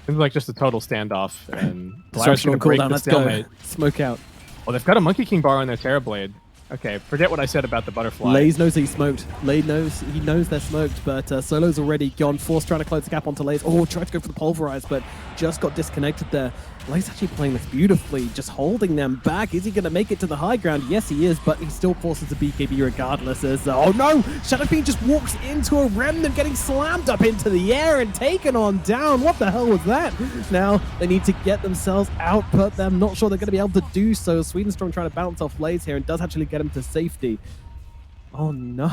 Seems like just a total standoff, and Polaris going to break the stalemate. Smoke out. Oh, they've got a Monkey King bar on their Terrorblade. Okay, forget what I said about the butterfly. Lays knows he's smoked. Lays knows they're smoked, but Solo's already gone. Force trying to close the gap onto Lays. Oh, tried to go for the pulverize, but just got disconnected there. Lays actually playing this beautifully, just holding them back. Is he going to make it to the high ground? Yes, he is, but he still forces a BKB regardless. As oh no, Shadow Fiend just walks into a remnant, getting slammed up into the air and taken on down. What the hell was that? Now they need to get themselves out, but I'm not sure they're going to be able to do so. Swedenstrong trying to bounce off Lays here and does actually get him to safety. Oh no.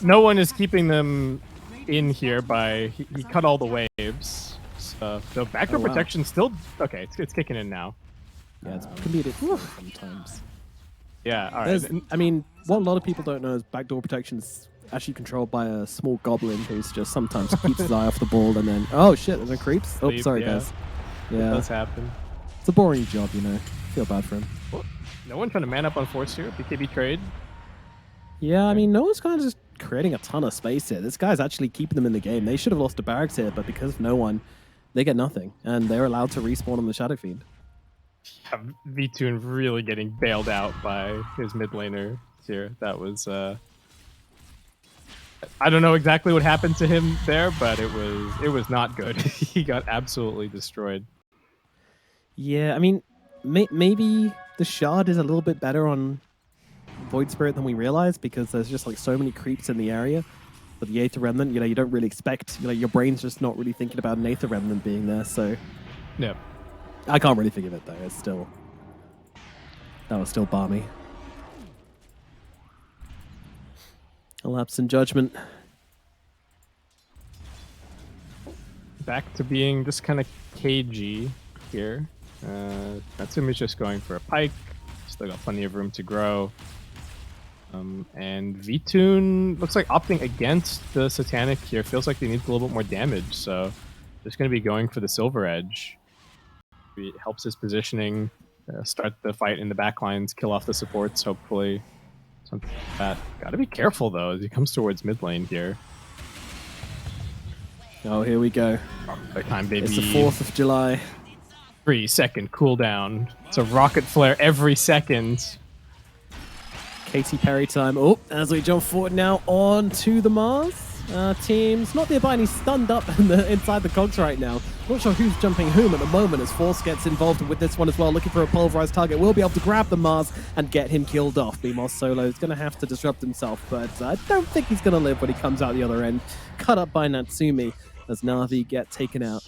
No one is keeping them in here by he cut all the waves. So backdoor protection still okay. It's kicking in now. Yeah, it can be a bit sometimes. Yeah, all right. I mean, what a lot of people don't know is backdoor protection is actually controlled by a small goblin who's just sometimes keeps his eye off the ball and then oh shit, there's no creeps. Oh, sorry guys. Yeah, it does happen. It's a boring job, you know. Feel bad for him. Well, no one trying to man up on force here. BKB trade. Yeah, I mean, no one's kind of just creating a ton of space here. This guy's actually keeping them in the game. They should have lost to barracks here, but because of no one, they get nothing, and they're allowed to respawn on the Shadow Fiend. Yeah, V2 really getting bailed out by his mid laner here. That was I don't know exactly what happened to him there, but it was not good. He got absolutely destroyed. Yeah, I mean, maybe the shard is a little bit better on Void Spirit than we realized because there's just like so many creeps in the area. But the Aether Remnant, you don't really expect, your brain's just not really thinking about an Aether Remnant being there, so... Yeah. I can't really think of it though, it's still... That was still balmy. A lapse in judgment. Back to being just kind of cagey here. Natsumi's just going for a pike. Still got plenty of room to grow. And Vtoon looks like opting against the Satanic here. Feels like they need a little bit more damage, so just going to be going for the Silver Edge. It helps his positioning, start the fight in the backlines, kill off the supports, hopefully. Something like that. Gotta be careful, though, as he comes towards mid lane here. Oh, here we go. That time, baby. It's the 4th of July. 3-second cooldown. It's a rocket flare every second. Katy Perry time. Oh, as we jump forward now onto the Mars. Teams not nearby, and he's stunned up inside the cogs right now. Not sure who's jumping whom at the moment as Force gets involved with this one as well, looking for a pulverized target. Will be able to grab the Mars and get him killed off. Meanwhile, Solo is going to have to disrupt himself, but I don't think he's going to live when he comes out the other end. Cut up by Natsumi as Na'Vi get taken out.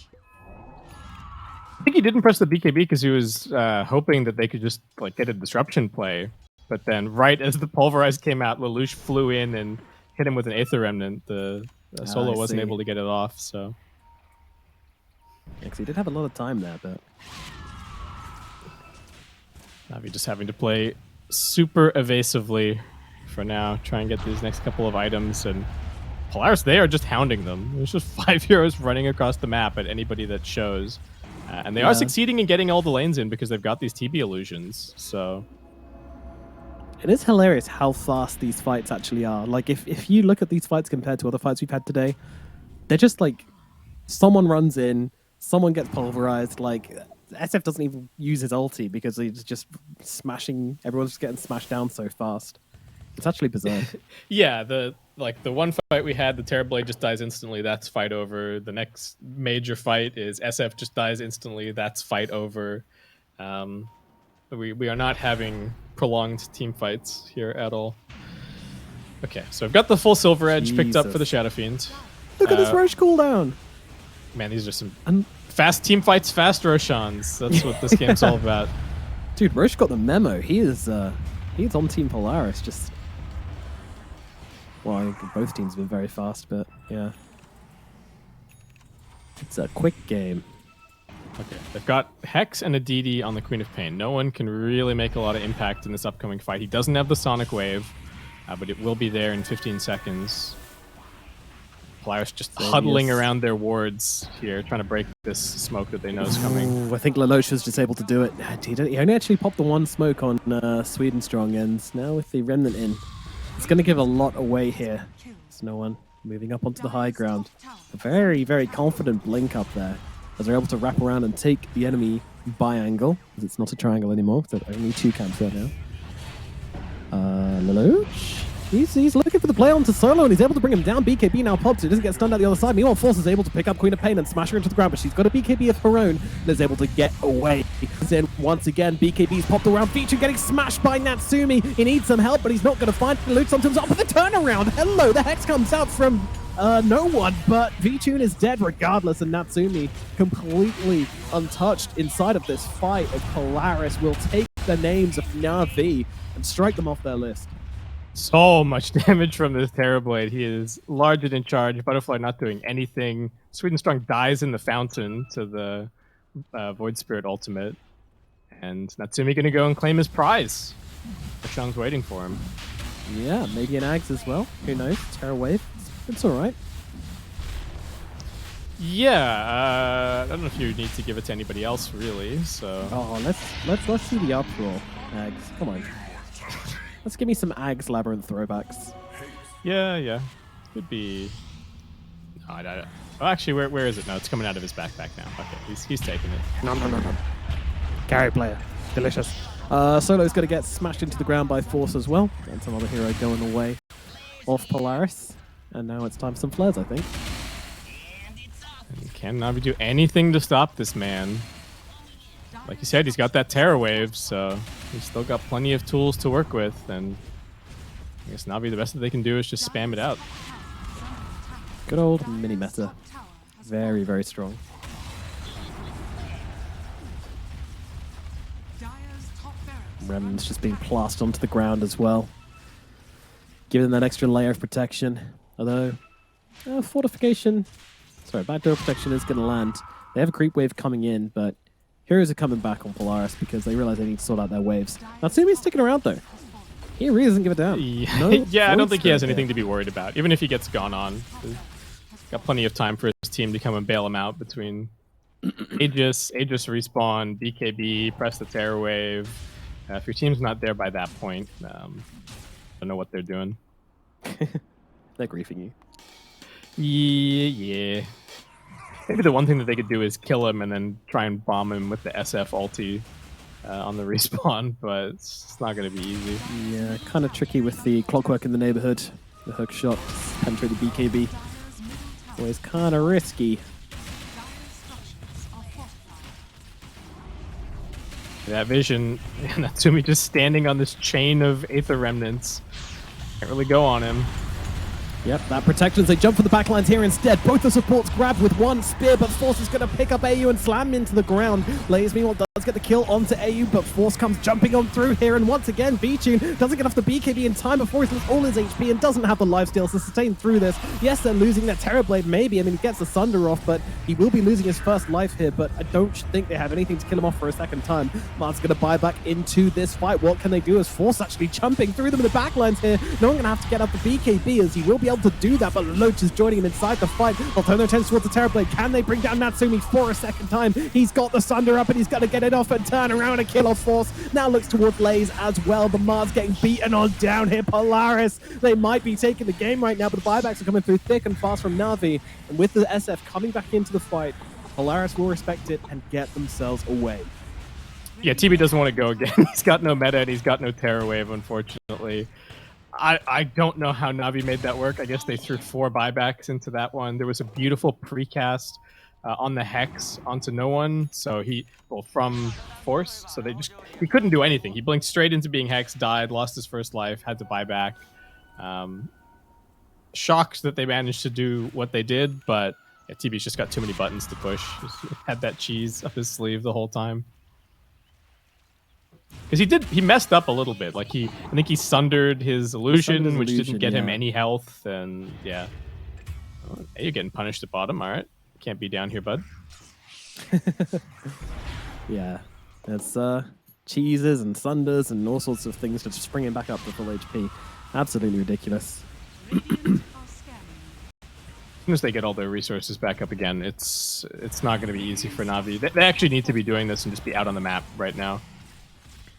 I think he didn't press the BKB because he was hoping that they could just get a disruption play. But then right as the pulverized came out, Lelouch flew in and hit him with an Aether Remnant. The Solo wasn't able to get it off, so... Yeah, he did have a lot of time there, but... Na'Vi just having to play super evasively for now, try and get these next couple of items, and Polaris, they are just hounding them. There's just 5 heroes running across the map at anybody that shows. And they are succeeding in getting all the lanes in because they've got these TB illusions, so... It is hilarious how fast these fights actually are. Like, if you look at these fights compared to other fights we've had today, they're just like, someone runs in, someone gets pulverized, like, SF doesn't even use his ulti because he's just smashing, everyone's just getting smashed down so fast. It's actually bizarre. Yeah, the one fight we had, the Terrorblade just dies instantly, that's fight over. The next major fight is SF just dies instantly, that's fight over. We are not having prolonged team fights here at all. Okay, so I've got the full Silver Edge picked up for the Shadow Fiend. Look at this Roche cooldown! Man, these are some fast team fights, fast Roshans. That's what this game's all about. Dude, Roche got the memo. He is on Team Polaris. Just, well, I think both teams have been very fast, but yeah, it's a quick game. Okay, they've got Hex and a DD on the Queen of Pain. No one can really make a lot of impact in this upcoming fight. He doesn't have the Sonic Wave, but it will be there in 15 seconds. Polaris just huddling around their wards here, trying to break this smoke that they know is coming. Ooh, I think Lelouch was just able to do it. He only actually popped the one smoke on Sweden Strong, and now with the Remnant in, it's going to give a lot away here. There's no one moving up onto the high ground. A very, very confident blink up there, as they're able to wrap around and take the enemy by angle, because it's not a triangle anymore, so only 2 camps right now. Lelouch? He's looking for the play onto Solo, and he's able to bring him down. BKB now pops, he doesn't get stunned out the other side. Meanwhile, Force is able to pick up Queen of Pain and smash her into the ground, but she's got a BKB of her own and is able to get away. Then once again, BKB's popped around. Feature getting smashed by Natsumi. He needs some help, but he's not going to find Lelouch on himself with a turnaround. Hello, the Hex comes out from no one, but Vtoon is dead regardless, and Natsumi completely untouched inside of this fight as Polaris will take the names of Na'Vi and strike them off their list. So much damage from this Terrorblade. He is large and in charge. Butterfly not doing anything. Sweden Strong dies in the fountain to the Void Spirit ultimate. And Natsumi going to go and claim his prize. Roshan's waiting for him. Yeah, maybe an Ags as well. Who knows? Terror Wave. It's all right. Yeah, I don't know if you need to give it to anybody else, really. So. Oh, let's see the uproar. Ags, come on. Let's give me some Ags Labyrinth throwbacks. Yeah. Could be. No, I don't. Oh, actually, where is it? No, it's coming out of his backpack now. Okay, he's taking it. No. Carry player. Delicious. Solo's going to get smashed into the ground by Force as well. And some other hero going away off Polaris. And now it's time for some flares, I think. And can Navi do anything to stop this man? Like you said, he's got that Terror Wave, so he's still got plenty of tools to work with. And I guess Navi, the best that they can do is just spam it out. Good old mini meta. Very, very strong. Remnant's just being plastered onto the ground as well. Giving them that extra layer of protection. Although, fortification... Sorry, backdoor protection is going to land. They have a creep wave coming in, but heroes are coming back on Polaris because they realize they need to sort out their waves. Natsumi's sticking around, though. He really doesn't give a damn. Yeah, No yeah, I don't think he has anything to be worried about. Even if he gets gone on. Got plenty of time for his team to come and bail him out between Aegis respawn, BKB, press the Terror Wave. If your team's not there by that point, I don't know what they're doing. They're griefing you. Yeah. Maybe the one thing that they could do is kill him and then try and bomb him with the SF ulti on the respawn, but it's not going to be easy. Yeah, kind of tricky with the clockwork in the neighborhood. The hook shot, penetrate the BKB. Always kind of risky. That vision, Natsumi just standing on this chain of Aether Remnants. Can't really go on him. Yep, that protections. They jump for the backlines here instead. Both the supports grabbed with one spear, but Force is going to pick up AU and slam him into the ground. Blaze, meanwhile, does get the kill onto AU, but Force comes jumping on through here, and once again, Vici doesn't get off the BKB in time before he's lost all his HP and doesn't have the lifesteal to sustain through this. Yes, they're losing their Terror Blade, maybe. I mean, he gets the Sunder off, but he will be losing his first life here, but I don't think they have anything to kill him off for a second time. Mart's going to buy back into this fight. What can they do as Force actually jumping through them in the backlines here? No one going to have to get up the BKB as he will be able to do that, but Loach is joining him inside the fight. They'll turn their attention towards the Terror Blade. Can they bring down Natsumi for a second time? He's got the Sunder up and he's got to get it off and turn around and kill off Force. Now looks towards Blaze as well. But Mars getting beaten on down here. Polaris, they might be taking the game right now, but the buybacks are coming through thick and fast from Na'Vi. And with the SF coming back into the fight, Polaris will respect it and get themselves away. Yeah, TB doesn't want to go again. He's got no meta and he's got no Terror Wave, unfortunately. I don't know how Na'Vi made that work. I guess they threw 4 buybacks into that one. There was a beautiful precast on the Hex onto no one, so from Force, so he couldn't do anything. He blinked straight into being Hex, died, lost his first life, had to buy back. Shocked that they managed to do what they did, but yeah, TB's just got too many buttons to push. He had that cheese up his sleeve the whole time. Because he messed up a little bit. Like I think he sundered his illusion, which didn't get him any health, and yeah. Oh, hey, you're getting punished at bottom, alright. Can't be down here, bud. Yeah. It's cheeses and sunders and all sorts of things to just bring him back up to full HP. Absolutely ridiculous. As soon as they get all their resources back up again, it's not going to be easy for Na'Vi. They actually need to be doing this and just be out on the map right now.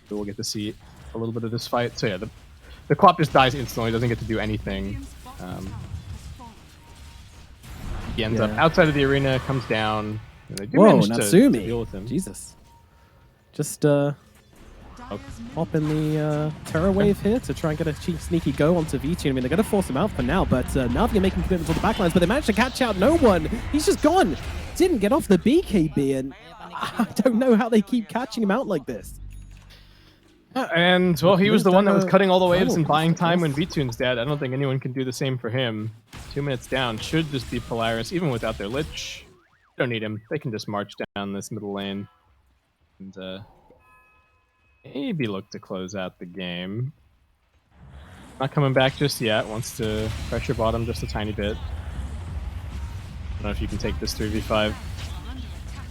So we'll get to see a little bit of this fight. So yeah, the Quap just dies instantly, doesn't get to do anything. He ends up outside of the arena, comes down. And they do manage Natsumi. to deal with him. Jesus. Just pop in the Terror Wave here to try and get a sneaky go onto Vici. I mean, they're going to force him out for now, but Na'Vi are making commitments on the backlines, but they managed to catch out no one. He's just gone. Didn't get off the BKB, and I don't know how they keep catching him out like this. And, well, he was the one that was cutting all the waves and buying time when V-Tune's dead. I don't think anyone can do the same for him. 2 minutes down should just be Polaris, even without their Lich. They don't need him. They can just march down this middle lane. And maybe look to close out the game. Not coming back just yet. Wants to pressure bottom just a tiny bit. I don't know if you can take this 3v5.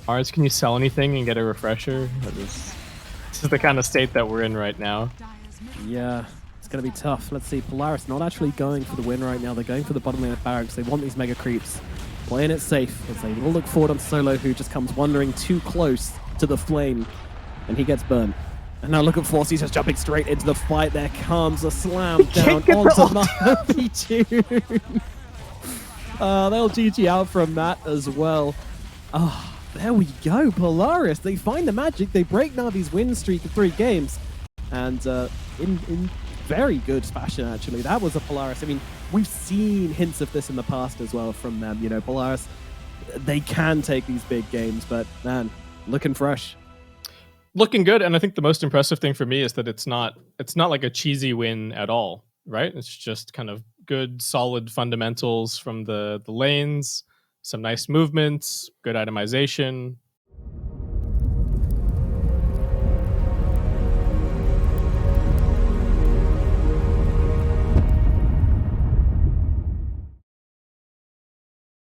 Mars, can you sell anything and get a refresher? This is the kind of state that we're in right now. Yeah, it's going to be tough. Let's see, Polaris not actually going for the win right now. They're going for the bottom lane of barracks. They want these mega creeps. Playing it safe as they will look forward on Solo, who just comes wandering too close to the flame, and he gets burnt. And now look at Force, he's just jumping straight into the fight. There comes a slam down onto Vici. They'll GG out from that as well. There we go, Polaris. They find the magic. They break Na'Vi's win streak of 3 games. And in very good fashion, actually. That was a Polaris. I mean, we've seen hints of this in the past as well from them. You know, Polaris, they can take these big games, but man, looking fresh. Looking good, and I think the most impressive thing for me is that it's not like a cheesy win at all, right? It's just kind of good, solid fundamentals from the lanes, some nice movements, good itemization,